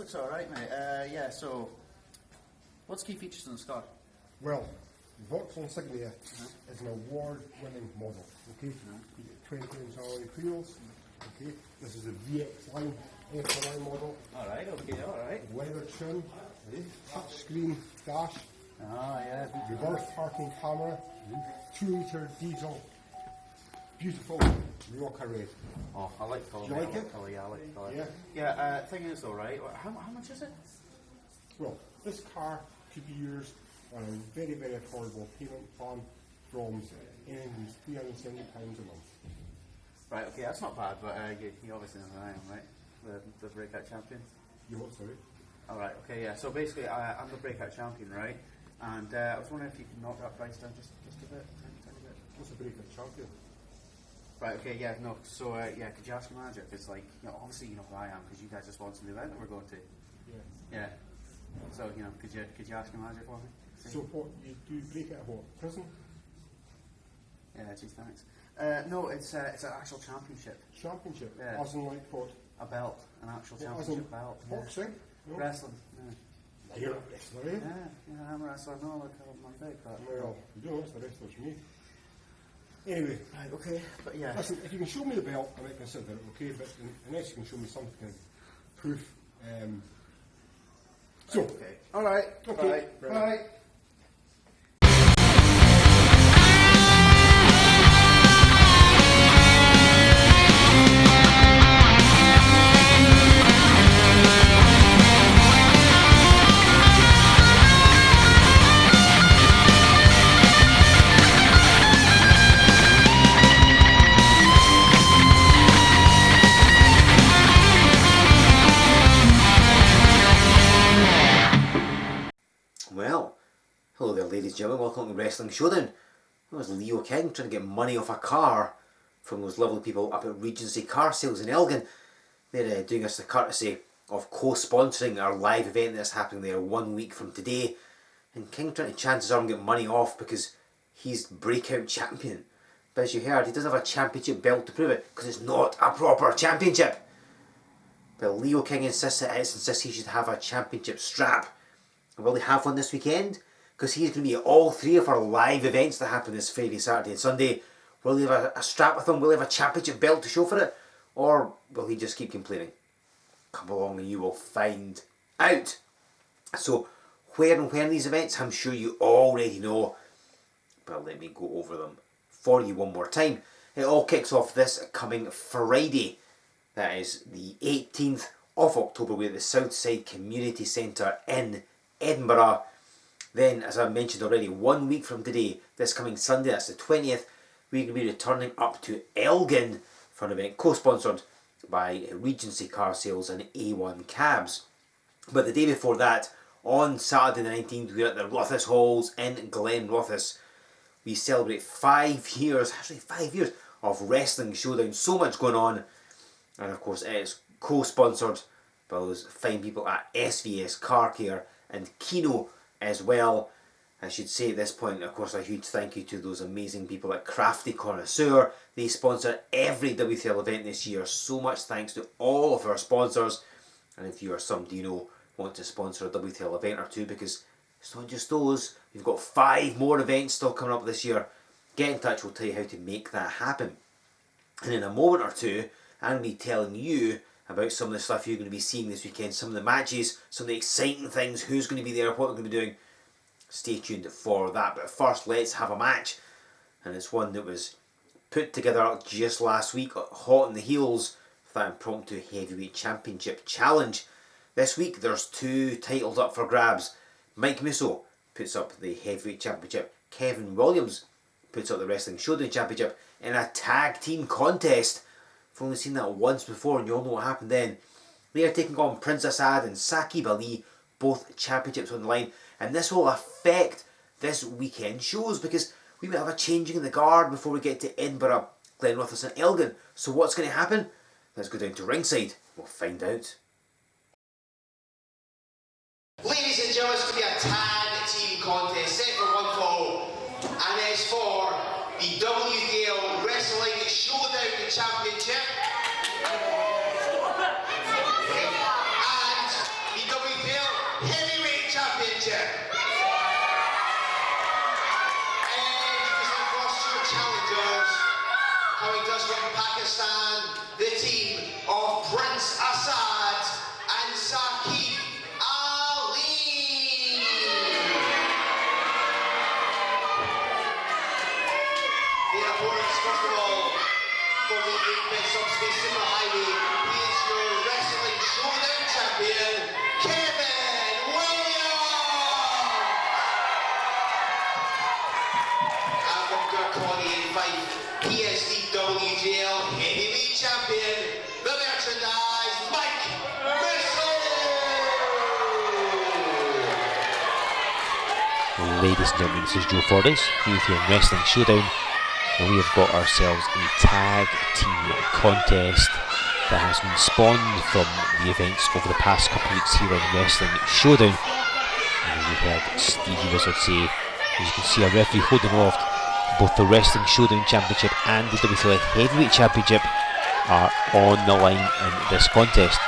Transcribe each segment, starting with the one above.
looks alright, mate. Yeah, so what's key features on the Scar? Well, Vauxhall Insignia is an award-winning model. Okay, you get 20-inch alloy wheels. Okay, this is a VX line, F-line model. Alright, okay, alright. Leather trim, touch screen dash. Ah, yeah. Reverse parking camera, 2-litre diesel, beautiful Rocca red. Oh, I like colour. Do you like it? Colour, yeah, I like colour. Yeah. Yeah, thing is though, right, how much is it? Well, this car could be yours on a very, very affordable payment plan from £370 a month. Right, okay, that's not bad, but you obviously know who I am, right? The breakout champion. You what, sorry? Alright, okay, yeah, so basically I'm the breakout champion, right? And I was wondering if you could knock that price down just a bit, tiny bit. What's a breakout champion? Right, okay, yeah, no, so yeah, could you ask your manager? Because, like, you know, obviously you know who I am because you guys are sponsoring the event that we're going to. Yeah. Yeah. So, you know, could you ask your manager for me? See? So what, you do break it at what? Prison? Yeah, geez, thanks. No, it's an actual championship. Championship? Yeah. As in like what? A belt, an actual What, championship as in belt. boxing? Yeah. No? Wrestling. Yeah. You're a wrestler, eh? Yeah, I'm a wrestler. No, look, I'm big, but... Well, you don't know it's the wrestler's me. Anyway. Right, okay, but yeah. Listen, if you can show me the belt, I might consider it, okay? But unless you can show me some kind of proof. So, Okay. Alright. okay. Bye. Bye. Well, hello there ladies and gentlemen, welcome to Wrestling Showdown. That was Leo King trying to get money off a car from those lovely people up at Regency Car Sales in Elgin. They're doing us the courtesy of co-sponsoring our live event that's happening there 1 week from today. And King trying to chances are get money off because he's breakout champion. But as you heard, he doesn't have a championship belt to prove it because it's not a proper championship. But Leo King insists he should have a championship strap. Will they have one this weekend? Because he's going to be at all three of our live events that happen this Friday, Saturday and Sunday. Will he have a strap with him? Will he have a championship belt to show for it? Or will he just keep complaining? Come along and you will find out. So, where and when these events, I'm sure you already know. But let me go over them for you one more time. It all kicks off this coming Friday. That is the 18th of October. We're at the Southside Community Centre in Edinburgh. Then, as I mentioned already, 1 week from today, this coming Sunday, that's the 20th, we're going to be returning up to Elgin for an event co-sponsored by Regency Car Sales and A1 Cabs. But the day before that, on Saturday the 19th, we're at the Rothes Halls in Glen Rothes. We celebrate 5 years, actually 5 years, of Wrestling Showdown. So much going on. And of course, it is co-sponsored by those fine people at SVS Car Care and Kino as well. I should say at this point, of course, a huge thank you to those amazing people at Crafty Connoisseur. They sponsor every W3L event this year. So much thanks to all of our sponsors. And if you are somebody you know want to sponsor a W3L event or two, because it's not just those, we've got 5 more events still coming up this year. Get in touch, we'll tell you how to make that happen. And in a moment or two, I'm going to be telling you about some of the stuff you're going to be seeing this weekend, some of the matches, some of the exciting things, who's going to be there, what they're going to be doing. Stay tuned for that. But first, let's have a match. And it's one that was put together just last week, hot on the heels of that impromptu heavyweight championship challenge. This week, there's 2 titles up for grabs. Mike Musso puts up the heavyweight championship. Kevin Williams puts up the Wrestling Showdown championship in a tag team contest. I've only seen that once before and you all know what happened then. They are taking on Prince Asad and Saqib Ali, both championships on the line. And this will affect this weekend shows because we might have a changing in the guard before we get to Edinburgh, Glen Rothes and Elgin. So what's going to happen? Let's go down to ringside. We'll find out. Ladies and gentlemen, it's going to be a tag team contest set for one fall. And it's for the W3L Wrestling Showdown Championship. And the from Pakistan, the team of Prince Asad and Saqib Ali. Their opponents, first of all, for the 8-bit subspace superhighway, he is your Wrestling Showdown champion, Kevin Williams. And from Kirkcaldy in Fife, he is the W3L Heavyweight Champion, the merchandise, Mike Musso. Ladies and gentlemen, this is Joe Fordyce here with your Wrestling Showdown, and we have got ourselves a tag team contest that has been spawned from the events over the past couple of weeks here on Wrestling Showdown. And we heard Stevie Wizard say, as you can see, a referee holding aloft both the Wrestling Showdown Championship and the W3L Heavyweight Championship are on the line in this contest.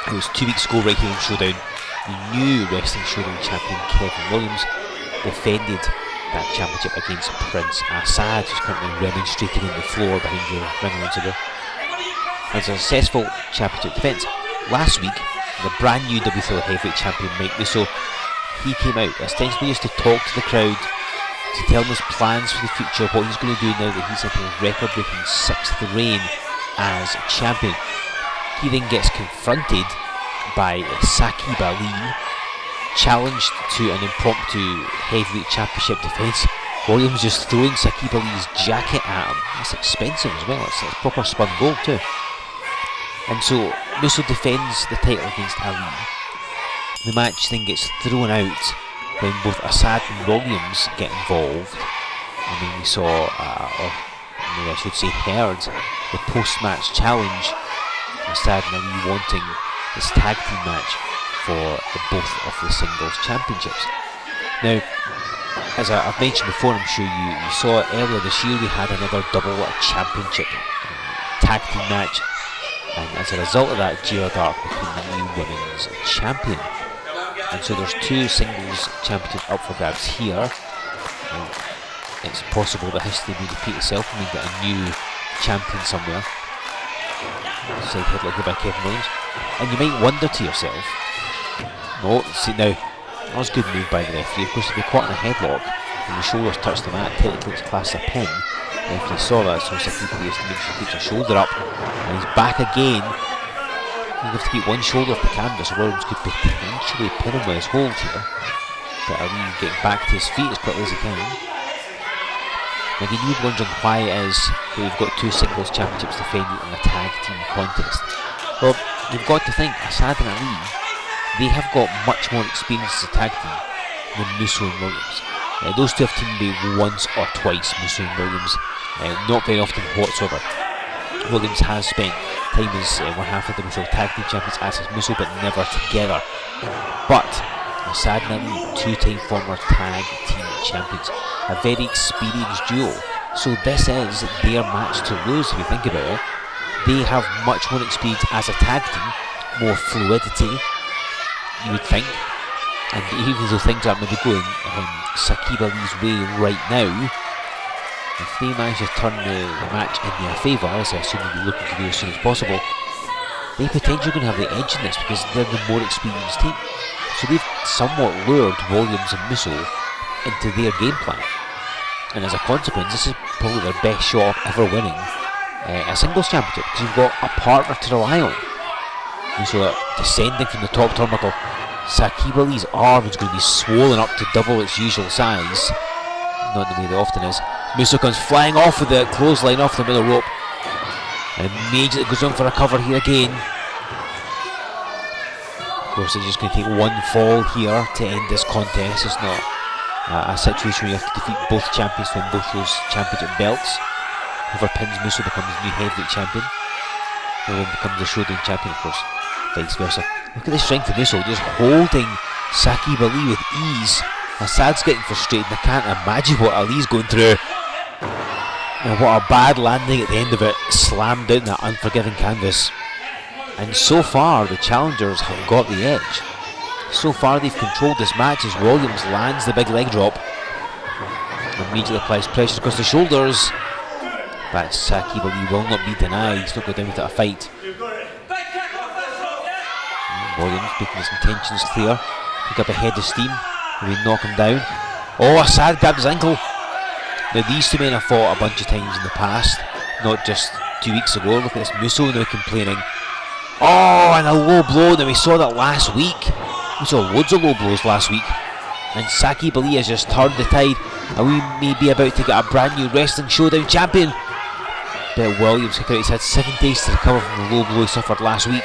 It was 2 weeks ago right here in Showdown. The new Wrestling Showdown champion Kevin Williams defended that championship against Prince Asad, who's currently remonstrating on the floor behind your ring announcer there. As a successful championship defence, last week the brand new W3L Heavyweight champion Mike Musso, he came out ostensibly just to talk to the crowd, to tell them his plans for the future, what he's going to do now that he's in his record-breaking 6th reign as champion. He then gets confronted by Saqib Ali, challenged to an impromptu heavyweight championship defence. Williams just throwing Saqib Ali's jacket at him. That's expensive as well, it's proper spun gold too. And so Musso defends the title against Ali. The match then gets thrown out when both Asad and Williams get involved. And then we saw, or maybe I should say heard, the post-match challenge. Asad and Ali wanting this tag team match for both of the singles championships. Now, as I've mentioned before, I'm sure you saw it earlier this year, we had another double championship tag team match, and as a result of that, J.R. Dark became the new women's champion. And so there's 2 singles championships up for grabs here. It's possible that history may repeat itself and we get a new champion somewhere. Side headlock here by Kevin Williams. And you might wonder to yourself, no, see now, that was a good move by the referee. Of course, if you're caught in a headlock and the shoulders touch the mat, technically it's classed as a pin. The referee saw that, so Saqib has to make sure he keeps his shoulder up. And he's back again. You have to keep one shoulder off the canvas, or Williams could potentially pin him with his hold here. But Ali getting back to his feet as quickly as he can. Now again, you'd be wondering why it is that we've got 2 singles championships defended in a tag team contest. Well, you've got to think, Asad and Ali, they have got much more experience as a tag team than Musso and Williams. Those 2 have teamed once or twice, Musso and Williams, not very often whatsoever. Williams has spent time as one half of the W3L Tag Team Champions, as has Musso, but never together. But Asad and Ali, 2-time former Tag Team Champions, a very experienced duo. So this is their match to lose, if you think about it. They have much more experience as a tag team, more fluidity, you would think. And even though things aren't maybe going Saqib Ali's way right now, if they manage to turn the match in their favour, as I assume they'll be looking to do as soon as possible, they potentially going to have the edge in this because they're the more experienced team. So they've somewhat lured Williams and Musso into their game plan. And as a consequence, this is probably their best shot of ever winning a singles championship, because you've got a partner to rely on. And so descending from the top turnbuckle, Saqib Ali's arm is going to be swollen up to double its usual size. Not the way it often is. Musso comes flying off with the clothesline off the middle rope. And immediately goes on for a cover here again. Of course, they're just going to take one fall here to end this contest. It's not a situation where you have to defeat both champions to win both those championship belts. Whoever pins Musso becomes the new heavyweight champion. No one becomes the showdown champion, of course. Vice versa. Look at the strength of Musso, just holding Saqib Ali with ease. Asad's getting frustrated, I can't imagine what Ali's going through. And what a bad landing at the end of it, slammed down that unforgiving canvas. And so far the challengers have got the edge. So far they've controlled this match as Williams lands the big leg drop. Immediately applies pressure across the shoulders. But Saqib Ali will not be denied. He's not going down without a fight. Williams making his intentions clear. Pick up a head of steam. Maybe knock him down. Oh, Asad grabbed his ankle. Now these two men have fought a bunch of times in the past, not just 2 weeks ago. Look at this, Musso now complaining. Oh, and a low blow. Now we saw that last week. We saw loads of low blows last week. And Saqib Ali has just turned the tide, and we may be about to get a brand new Wrestling Showdown champion. But Williams, he's had 7 days to recover from the low blow he suffered last week.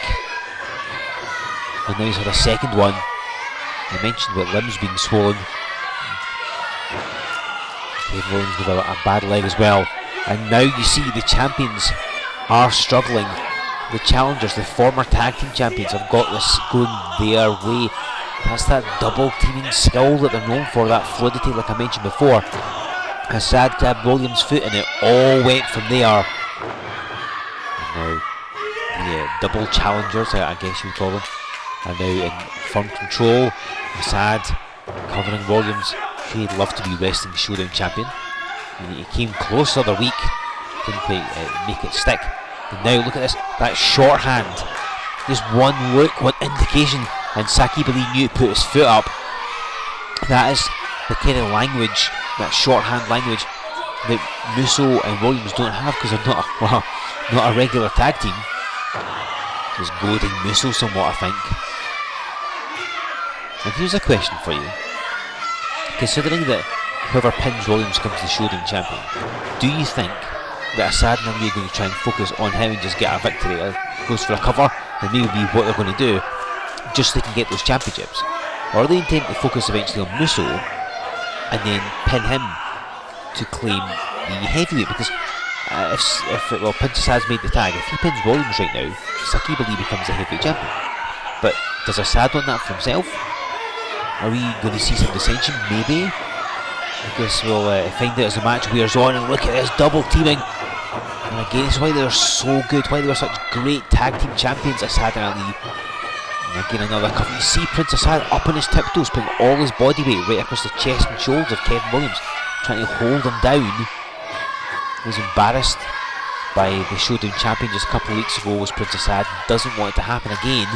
And now he's had a second one. I mentioned about limbs being swollen. Kevin Williams with a bad leg as well. And now you see the champions are struggling. The challengers, the former tag team champions, have got this going their way. That's that double teaming skill that they're known for, that fluidity like I mentioned before. Asad grabbed Williams' foot and it all went from there. And now the double challengers, I guess you would call them, are now in firm control. Asad covering Williams. He'd love to be Wrestling Showdown champion. And he came close the other week, didn't quite make it stick. And now look at this, that shorthand. Just one look, one indication, and Saqib Ali knew to put his foot up. That is the kind of language, that shorthand language, that Musso and Williams don't have, because they're not a regular tag team. Just goading Musso somewhat, I think. And here's a question for you. Considering that whoever pins Williams becomes the Showdown champion, do you think that Asad and Ali are going to try and focus on him and just get a victory, or goes for a cover, and maybe what they're going to do, just so they can get those championships? Or are they intending to focus eventually on Musso and then pin him to claim the heavyweight? Because if Prince Asad's made the tag, if he pins Williams right now, Saqib Ali becomes the heavyweight champion. But does Asad want that for himself? Are we going to see some dissension? Maybe. I guess we'll find out as the match wears on. And look at this double teaming. And again, it's why they're so good, why they were such great tag team champions, Asad and Ali. And again, another cover. You see Prince Asad up on his tiptoes, putting all his body weight right across the chest and shoulders of Kevin Williams, trying to hold him down. He was embarrassed by the Showdown champion just a couple of weeks ago, was Prince Asad, and doesn't want it to happen again.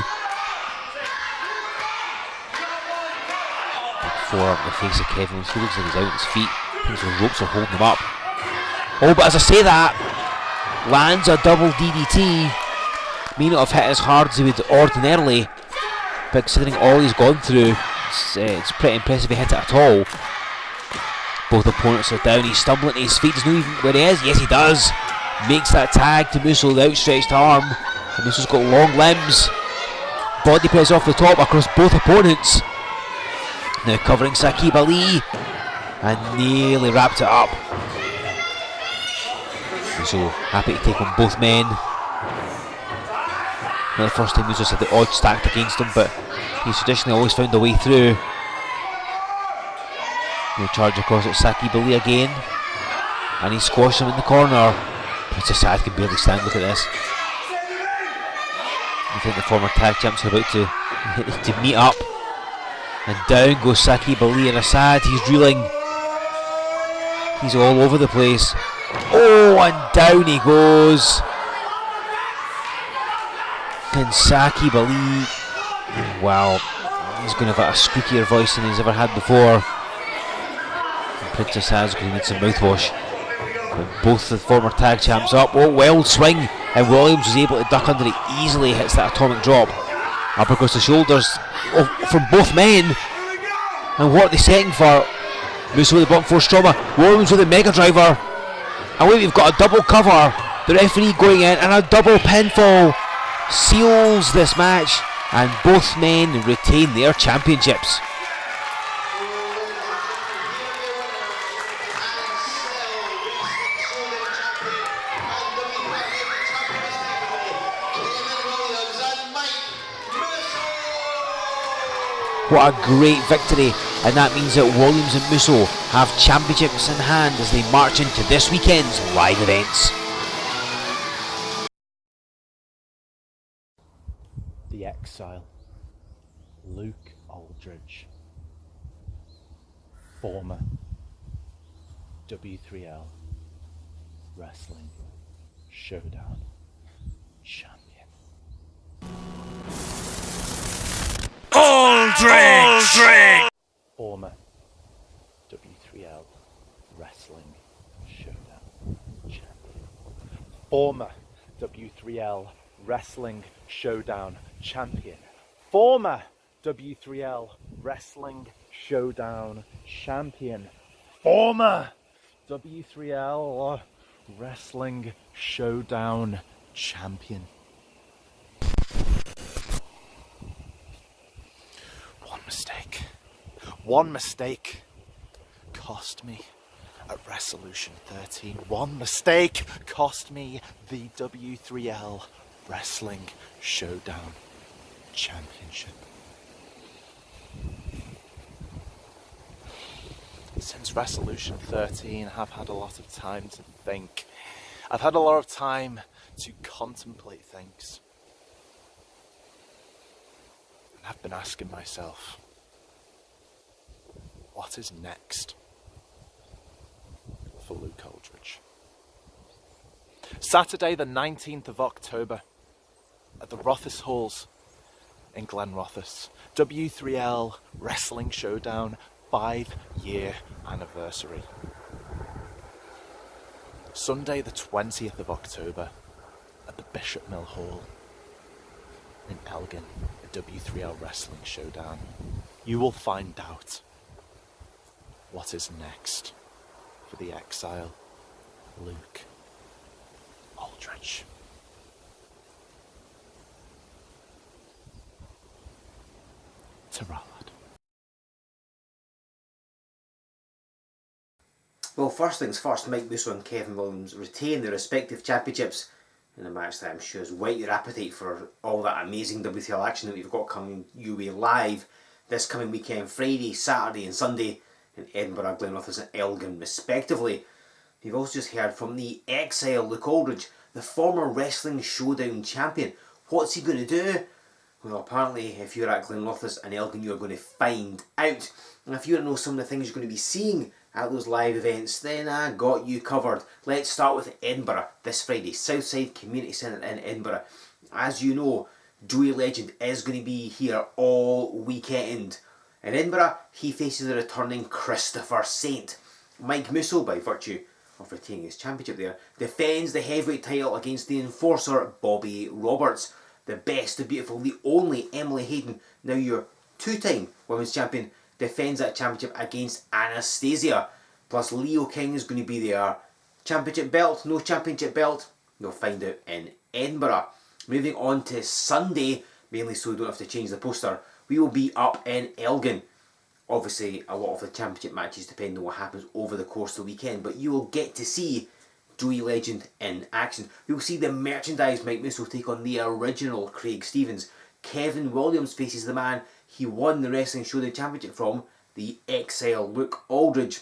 Forearm in the face of Kevin Williams. He looks like he's out on his feet. I think the ropes are holding him up. Oh, but as I say that, lands a double DDT. May not have hit as hard as he would ordinarily, but considering all he's gone through, it's pretty impressive he hit it at all. Both opponents are down. He's stumbling to his feet. Doesn't know even where he is. Yes, he does. Makes that tag to Musso, the outstretched arm. And Musso's got long limbs. Body press off the top across both opponents. Now covering Saqib Ali, and nearly wrapped it up. Musso happy to take on both men. Not the first time Musso's had the odds stacked against him, but he's traditionally always found a way through. Now charge across at Saqib Ali again, and he squashed him in the corner. Prince Asad can barely stand. Look at this. I think the former tag champs are about to meet up. And down goes Saqib Ali, and Asad, he's reeling. He's all over the place. Oh, and down he goes. And Saqib Ali, wow, he's going to have a squeakier voice than he's ever had before. And Prince Asad's going to need some mouthwash. But both the former tag champs up. Oh, wild swing, and Williams was able to duck under it easily. Hits that atomic drop. Up across the shoulders from both men. And what are they setting for? Musso with the bottom 4 trauma. Williams with the mega driver. And wait, we've got a double cover. The referee going in, and a double pinfall seals this match. And both men retain their championships. What a great victory, and that means that Williams and Musso have championships in hand as they march into this weekend's live events. The Exile, Luke Aldridge, former W3L Wrestling Showdown champion. Aldrich! Former W3L Wrestling Showdown champion. Former W3L Wrestling Showdown champion. Former W3L Wrestling Showdown champion. Former W3L Wrestling Showdown champion. One mistake cost me at Resolution 13. One mistake cost me the W3L Wrestling Showdown Championship. Since Resolution 13, I've had a lot of time to think. I've had a lot of time to contemplate things. And I've been asking myself, what is next for Luke Aldrich? Saturday the 19th of October at the Rothes Halls in Glen Rothes. W3L Wrestling Showdown 5-year anniversary. Sunday the 20th of October at the Bishop Mill Hall in Elgin, a W3L Wrestling Showdown. You will find out what is next for the exile, Luke Aldrich. Ta-ra. Well, first things first, Mike Musso and Kevin Williams retain their respective championships in a match that I'm sure has whet your appetite for all that amazing WTL action that we've got coming your way live this coming weekend, Friday, Saturday and Sunday in Edinburgh, Glenrothes and Elgin respectively. You've also just heard from the exile Luke Aldrich, the former Wrestling Showdown champion. What's he going to do? Well, apparently if you're at Glenrothes and Elgin, you're going to find out. And if you want to know some of the things you're going to be seeing at those live events, then I got you covered. Let's start with Edinburgh this Friday, Southside Community Centre in Edinburgh. As you know, Joey Legend is going to be here all weekend. In Edinburgh, he faces the returning Christopher Saint. Mike Musso, by virtue of retaining his championship there, defends the heavyweight title against the enforcer Bobby Roberts. The best, the beautiful, the only Emily Hayden, now your two-time women's champion, defends that championship against Anastasia. Plus Leo King is going to be there. Championship belt, no championship belt, you'll find out in Edinburgh. Moving on to Sunday, mainly so we don't have to change the poster, we will be up in Elgin. Obviously a lot of the championship matches depend on what happens over the course of the weekend, but you will get to see Joey Legend in action. You'll see the merchandise Mike Musso take on the original Craig Stevens. Kevin Williams faces the man he won the Wrestling Showdown Championship from, the exile Luke Aldrich.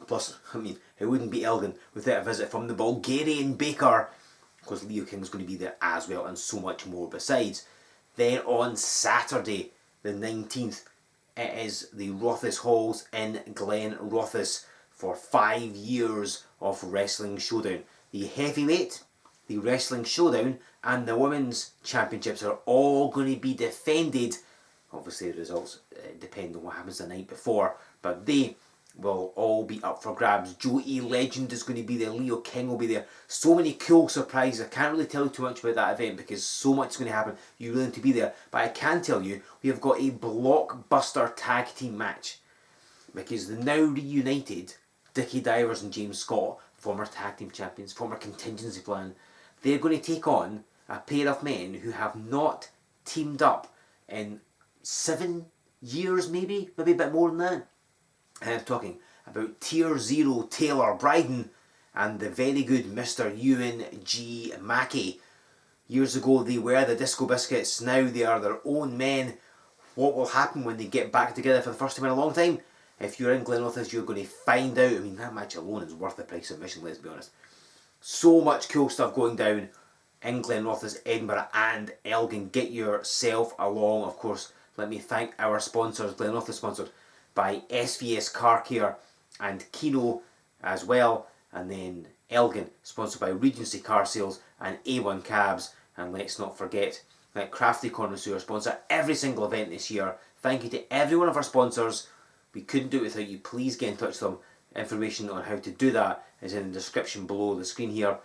Plus, I mean, it wouldn't be Elgin without a visit from the Bulgarian Baker, because Leo King's going to be there as well, and so much more besides. Then on Saturday, the 19th, it is the Rothes Halls in Glen Rothes for 5 years of Wrestling Showdown. The heavyweight, the Wrestling Showdown, and the women's championships are all going to be defended. Obviously the results depend on what happens the night before, but they will all be up for grabs. Joey Legend is going to be there, Leo King will be there. So many cool surprises. I can't really tell you too much about that event because so much is going to happen. You really need to be there. But I can tell you, we have got a blockbuster tag team match. Because the now reunited Dickie Divers and James Scott, former tag team champions, former contingency plan, they're going to take on a pair of men who have not teamed up in 7 years, maybe a bit more than that. I'm talking about Tier 0 Taylor Bryden and the very good Mr. Ewan G. Mackey. Years ago they were the Disco Biscuits, now they are their own men. What will happen when they get back together for the first time in a long time? If you're in Glenrothes, you're going to find out. I mean, that match alone is worth the price of admission, let's be honest. So much cool stuff going down in Glenrothes, Edinburgh and Elgin. Get yourself along. Of course, let me thank our sponsors. Glenrothes sponsored by SVS Car Care and Kino as well. And then Elgin, sponsored by Regency Car Sales and A1 Cabs. And let's not forget that Crafty Connoisseur sponsor every single event this year. Thank you to every one of our sponsors. We couldn't do it without you. Please get in touch with them. Information on how to do that is in the description below the screen here.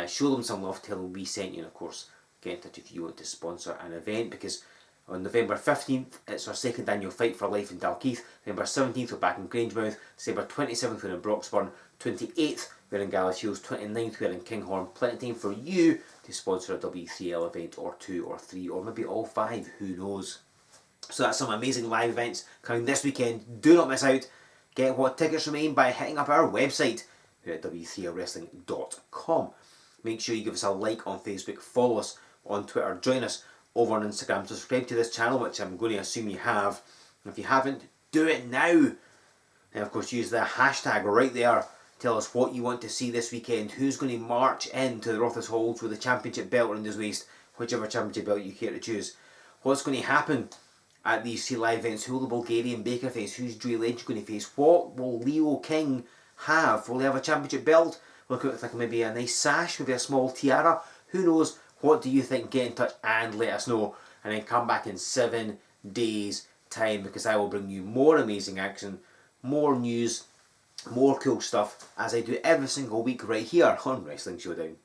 Show them some love, tell them we sent you, and of course get in touch if you want to sponsor an event, because on November 15th it's our second annual Fight for Life in Dalkeith. November 17th we're back in Grangemouth. December 27th we're in Broxburn. 28th we're in Galashiels. 29th we're in Kinghorn. Plenty of time for you to sponsor a W3L event, or 2 or 3 or maybe all 5, who knows. So that's some amazing live events coming this weekend. Do not miss out. Get what tickets remain by hitting up our website here at W3LWrestling.com. Make sure you give us a like on Facebook, follow us on Twitter, join us over on Instagram, subscribe to this channel, which I'm going to assume you have. And if you haven't, do it now. And of course use the hashtag right there. Tell us what you want to see this weekend. Who's going to march into the Rothes Halls with a championship belt around his waist, whichever championship belt you care to choose. What's going to happen at these 3 live events? Who will the Bulgarian Baker face? Who's Dre Lynch going to face? What will Leo King have? Will he have a championship belt? Look at like maybe a nice sash, maybe a small tiara. Who knows? What do you think? Get in touch and let us know. And then come back in 7 days time, because I will bring you more amazing action, more news, more cool stuff, as I do every single week right here on Wrestling Showdown.